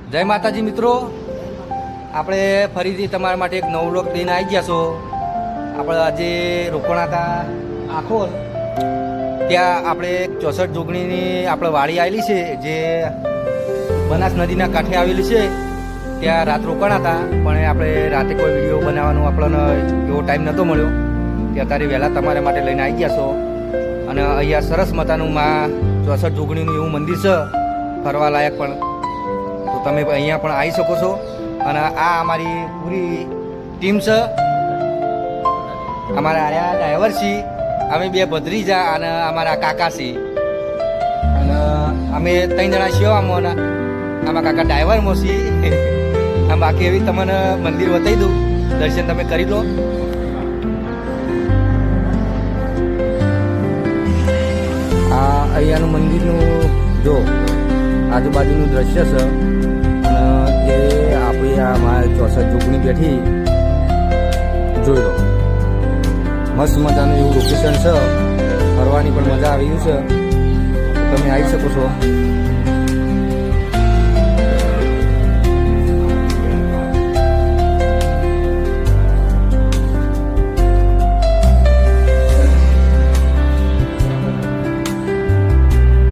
જય માતાજી મિત્રો, આપણે ફરીથી તમારા માટે એક નવો વ્લોગ લઈને આવી ગયા છો. આપણે આજે રોકાણા હતા આખોલ, ત્યાં આપણે 64 જોગણીની આપણે વાડી આવેલી છે, જે બનાસ નદીના કાંઠે આવેલી છે. ત્યાં રાત રોકાણા હતા, પણ આપણે રાતે કોઈ વિડીયો બનાવવાનો આપણને એવો ટાઈમ નહોતો મળ્યો. તે અત્યારે વહેલા તમારા માટે લઈને આવી ગયા છો. અને અહીંયા સરસ મતાનું માં 64 જોગણીનું એવું મંદિર છે, ફરવા લાયક પણ. તો તમે અહીંયા પણ આવી શકો છો. અને આ અમારી પૂરી ટીમ છે. અમારા આયા ડ્રાઈવર છે, અમે બે ભત્રીજા અને અમારા કાકા છે. અને અમે 3 જણા છીએ. આમાં કાકા ડ્રાઈવરમાં છીએ. આમ બાકી એવી તમને મંદિર બતાવી દઉં, દર્શન તમે કરી લો. આ અહીંયાનું મંદિરનું જો આજુબાજુનું દ્રશ્ય છે. અને એ આપણી આ મારા 64 જોગણી બેઠી જોઈ લો. મસ્ત મજાનું એવું લોકેશન છે, ફરવાની પણ મજા આવી છે. તમે આવી શકો છો.